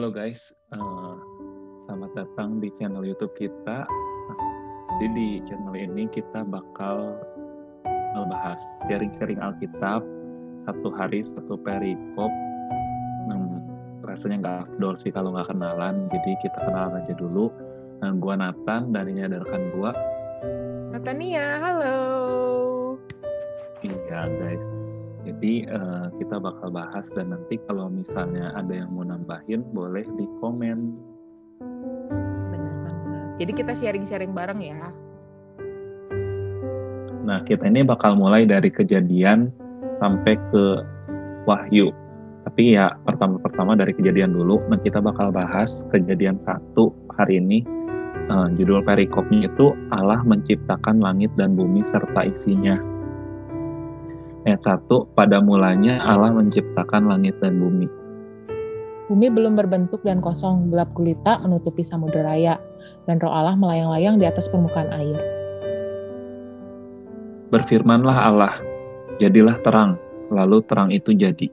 Halo guys, selamat datang di channel YouTube kita. Jadi di channel ini kita bakal ngebahas sharing-sharing Alkitab, satu hari satu perikop. Rasanya nggak afdol sih kalau nggak kenalan, jadi kita kenalan aja dulu. Gua Nathan dan ini ada rekan gua. Natania, halo. Iya guys. Jadi kita bakal bahas dan nanti kalau misalnya ada yang mau nambahin boleh di komen. Benar banget. Jadi kita sharing-sharing bareng ya. Nah, kita ini bakal mulai dari Kejadian sampai ke Wahyu. Tapi ya pertama-pertama dari Kejadian dulu. Nah, kita bakal bahas Kejadian 1 hari ini. Judul perikopnya itu Allah menciptakan langit dan bumi serta isinya. Ayat 1, pada mulanya Allah menciptakan langit dan bumi. Bumi belum berbentuk dan kosong, gelap gulita menutupi samudera raya, dan roh Allah melayang-layang di atas permukaan air. Berfirmanlah Allah, jadilah terang, lalu terang itu jadi.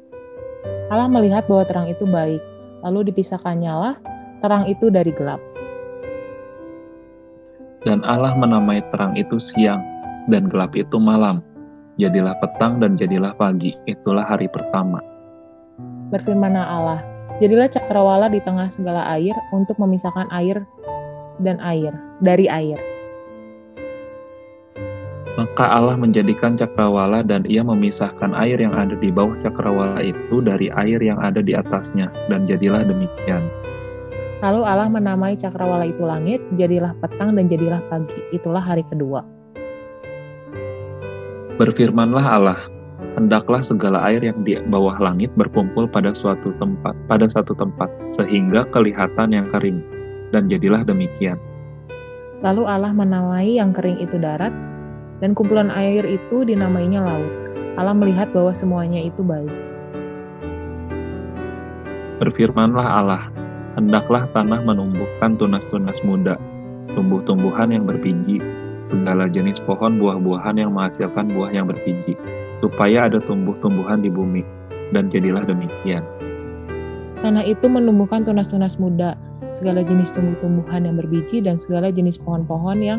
Allah melihat bahwa terang itu baik, lalu dipisahkannya lah terang itu dari gelap. Dan Allah menamai terang itu siang, dan gelap itu malam. Jadilah petang dan jadilah pagi, itulah hari pertama. Berfirmanlah Allah, jadilah cakrawala di tengah segala air untuk memisahkan air dan air dari air. Maka Allah menjadikan cakrawala dan ia memisahkan air yang ada di bawah cakrawala itu dari air yang ada di atasnya, dan jadilah demikian. Lalu Allah menamai cakrawala itu langit, jadilah petang dan jadilah pagi, itulah hari kedua. Berfirmanlah Allah, hendaklah segala air yang di bawah langit berkumpul pada satu tempat, sehingga kelihatan yang kering, dan jadilah demikian. Lalu Allah menamai yang kering itu darat, dan kumpulan air itu dinamainya laut. Allah melihat bahwa semuanya itu baik. Berfirmanlah Allah, hendaklah tanah menumbuhkan tunas-tunas muda, tumbuh-tumbuhan yang berbiji, segala jenis pohon buah-buahan yang menghasilkan buah yang berbiji, supaya ada tumbuh-tumbuhan di bumi, dan jadilah demikian. Tanah itu menumbuhkan tunas-tunas muda, segala jenis tumbuh-tumbuhan yang berbiji, dan segala jenis pohon-pohon yang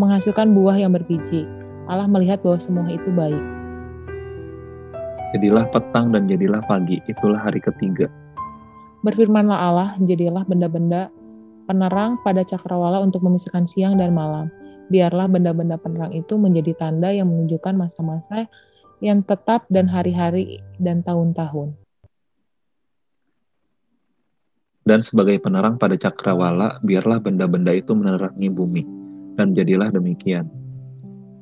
menghasilkan buah yang berbiji. Allah melihat bahwa semua itu baik. Jadilah petang dan jadilah pagi, itulah hari ketiga. Berfirmanlah Allah, jadilah benda-benda penerang pada cakrawala untuk memisahkan siang dan malam. Biarlah benda-benda penerang itu menjadi tanda yang menunjukkan masa-masa yang tetap dan hari-hari dan tahun-tahun. Dan sebagai penerang pada cakrawala, biarlah benda-benda itu menerangi bumi. Dan jadilah demikian.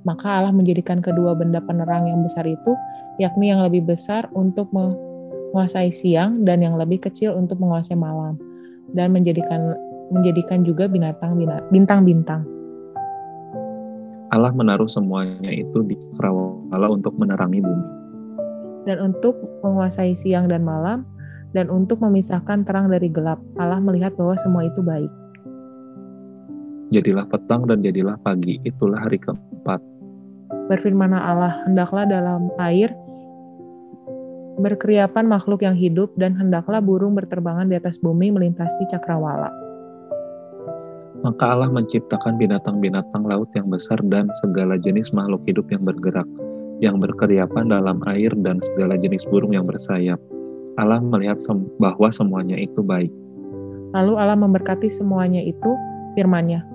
Maka Allah menjadikan kedua benda penerang yang besar itu, yakni yang lebih besar untuk menguasai siang dan yang lebih kecil untuk menguasai malam, dan menjadikan juga bintang-bintang. Allah menaruh semuanya itu di cakrawala untuk menerangi bumi. Dan untuk menguasai siang dan malam, dan untuk memisahkan terang dari gelap. Allah melihat bahwa semua itu baik. Jadilah petang dan jadilah pagi, itulah hari keempat. Berfirmanlah Allah, hendaklah dalam air berkeriapan makhluk yang hidup, dan hendaklah burung berterbangan di atas bumi melintasi cakrawala. Maka Allah menciptakan binatang-binatang laut yang besar dan segala jenis makhluk hidup yang bergerak, yang berkeriapan dalam air dan segala jenis burung yang bersayap. Allah melihat bahwa semuanya itu baik. Lalu Allah memberkati semuanya itu, firman-Nya,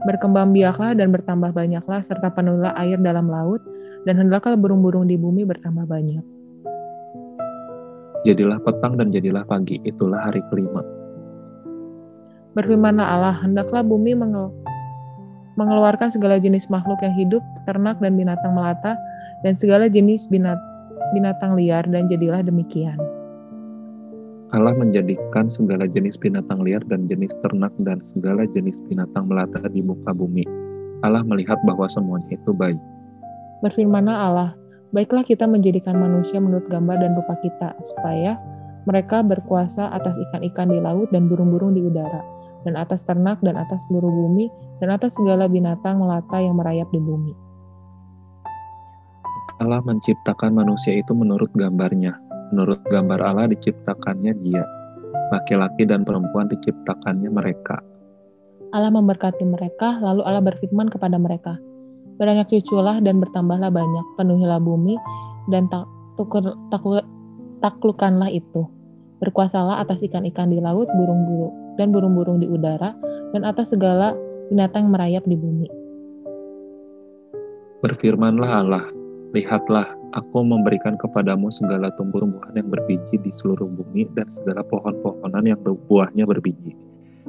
berkembang biaklah dan bertambah banyaklah, serta penuhilah air dalam laut, dan hendaklah burung-burung di bumi bertambah banyak. Jadilah petang dan jadilah pagi, itulah hari kelima. Berfirmanlah Allah, hendaklah bumi mengeluarkan segala jenis makhluk yang hidup, ternak dan binatang melata, dan segala jenis binatang liar, dan jadilah demikian. Allah menjadikan segala jenis binatang liar dan jenis ternak dan segala jenis binatang melata di muka bumi. Allah melihat bahwa semuanya itu baik. Berfirmanlah Allah, baiklah kita menjadikan manusia menurut gambar dan rupa kita, supaya mereka berkuasa atas ikan-ikan di laut dan burung-burung di udara, dan atas ternak dan atas seluruh bumi, dan atas segala binatang melata yang merayap di bumi. Allah menciptakan manusia itu menurut gambarnya. Menurut gambar Allah diciptakannya dia. laki-laki dan perempuan diciptakannya mereka. Allah memberkati mereka, lalu Allah berfirman kepada mereka, "Beranak cuculah dan bertambahlah banyak, penuhilah bumi dan taklukkanlah itu. Berkuasalah atas ikan-ikan di laut, burung-burung di udara, dan atas segala binatang merayap di bumi." Berfirmanlah Allah, "Lihatlah, aku memberikan kepadamu segala tumbuh-tumbuhan yang berbiji di seluruh bumi dan segala pohon-pohonan yang buahnya berbiji.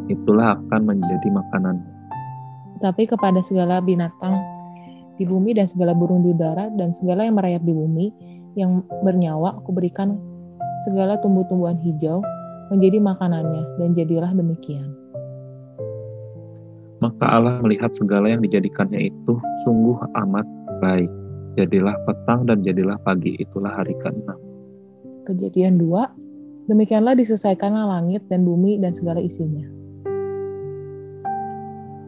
Itulah akan menjadi makananmu. Tetapi kepada segala binatang di bumi dan segala burung di udara dan segala yang merayap di bumi yang bernyawa, aku berikan segala tumbuh-tumbuhan hijau menjadi makanannya, dan jadilah demikian." Maka Allah melihat segala yang dijadikannya itu sungguh amat baik. Jadilah petang dan jadilah pagi, itulah hari ke-6. Kejadian 2, demikianlah diselesaikanlah langit dan bumi dan segala isinya.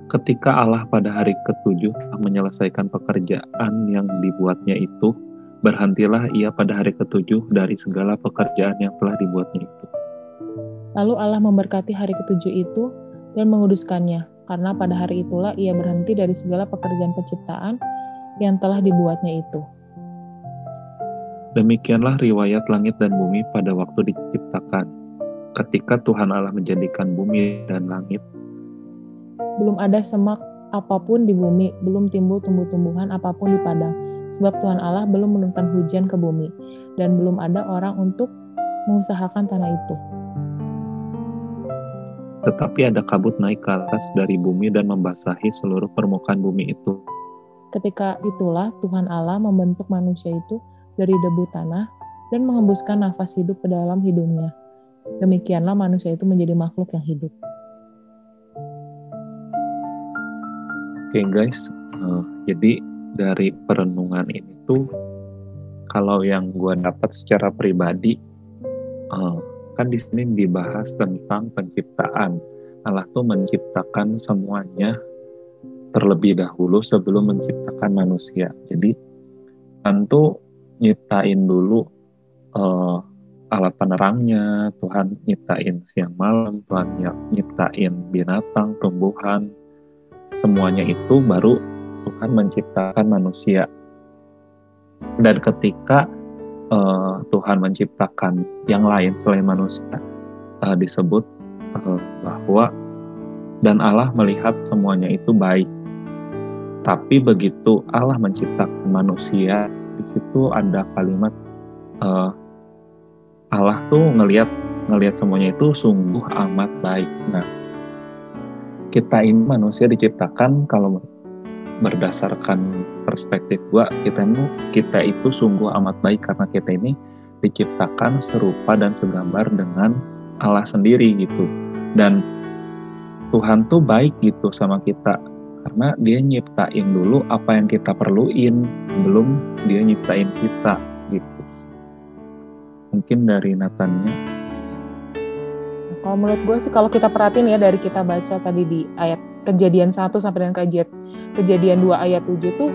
Ketika Allah pada hari ke-7 telah menyelesaikan pekerjaan yang dibuatnya itu, berhentilah ia pada hari ke-7 dari segala pekerjaan yang telah dibuatnya itu. Lalu Allah memberkati hari ke-7 itu dan menguduskannya, karena pada hari itulah ia berhenti dari segala pekerjaan penciptaan yang telah dibuatnya itu. Demikianlah riwayat langit dan bumi pada waktu diciptakan. Ketika Tuhan Allah menjadikan bumi dan langit, belum ada semak apapun di bumi, belum timbul tumbuh-tumbuhan apapun di padang, sebab Tuhan Allah belum menurunkan hujan ke bumi, dan belum ada orang untuk mengusahakan tanah itu. Tetapi ada kabut naik ke atas dari bumi dan membasahi seluruh permukaan bumi itu. Ketika itulah Tuhan Allah membentuk manusia itu dari debu tanah dan mengembuskan nafas hidup ke dalam hidungnya. Demikianlah manusia itu menjadi makhluk yang hidup. Oke guys, jadi dari perenungan ini tuh, kalau yang gue dapat secara pribadi, kan di sini dibahas tentang penciptaan. Allah tuh menciptakan semuanya terlebih dahulu sebelum menciptakan manusia. Jadi tentu nyiptain dulu alat penerangnya, Tuhan nyiptain siang malam, Tuhan nyiptain binatang, tumbuhan, semuanya itu baru Tuhan menciptakan manusia. Dan ketika Tuhan menciptakan yang lain selain manusia, disebut bahwa dan Allah melihat semuanya itu baik. Tapi begitu Allah menciptakan manusia, di situ ada kalimat Allah tuh ngelihat semuanya itu sungguh amat baik. Nah, kita ini manusia diciptakan, kalau berdasarkan perspektif gua, kita itu sungguh amat baik karena kita ini diciptakan serupa dan segambar dengan Allah sendiri gitu. Dan Tuhan tuh baik gitu sama kita karena dia nyiptain dulu apa yang kita perluin sebelum dia nyiptain kita gitu. Mungkin dari Natania. Kalau menurut gue sih, kalau kita perhatiin ya, dari kita baca tadi di ayat Kejadian 1 sampai dengan Kejadian 2 ayat 7 tuh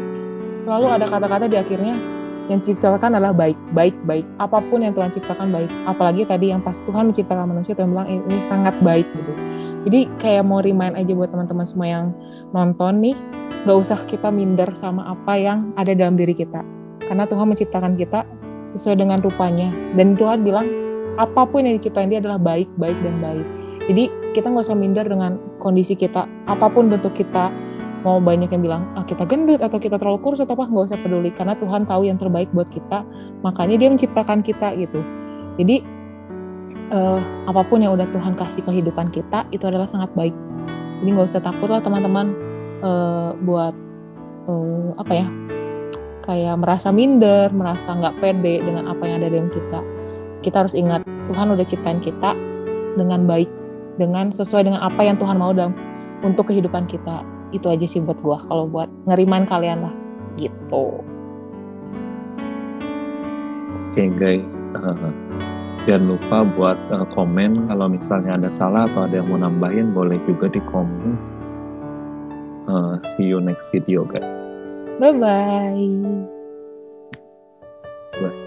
selalu ada kata-kata di akhirnya yang diciptakan adalah baik. Apapun yang Tuhan ciptakan baik. Apalagi tadi yang pas Tuhan menciptakan manusia, Tuhan bilang ini sangat baik gitu. Jadi kayak mau remind aja buat teman-teman semua yang nonton nih, gak usah kita minder sama apa yang ada dalam diri kita. Karena Tuhan menciptakan kita sesuai dengan rupanya. Dan Tuhan bilang apapun yang diciptain dia adalah baik dan baik. Jadi kita nggak usah minder dengan kondisi kita, apapun bentuk kita. Mau banyak yang bilang kita gendut atau kita terlalu kurus atau apa, nggak usah peduli, karena Tuhan tahu yang terbaik buat kita, makanya dia menciptakan kita gitu. Jadi apapun yang udah Tuhan kasih kehidupan kita itu adalah sangat baik. Jadi nggak usah takut lah teman-teman buat kayak merasa minder, merasa nggak pede dengan apa yang ada dalam kita. Kita harus ingat, Tuhan udah ciptain kita dengan baik, dengan sesuai dengan apa yang Tuhan mau untuk kehidupan kita. Itu aja sih buat gue, kalau buat ngerimain kalian lah, gitu. Oke guys, jangan lupa buat komen kalau misalnya ada salah atau ada yang mau nambahin, boleh juga di komen. See you next video guys. Bye-bye. Bye.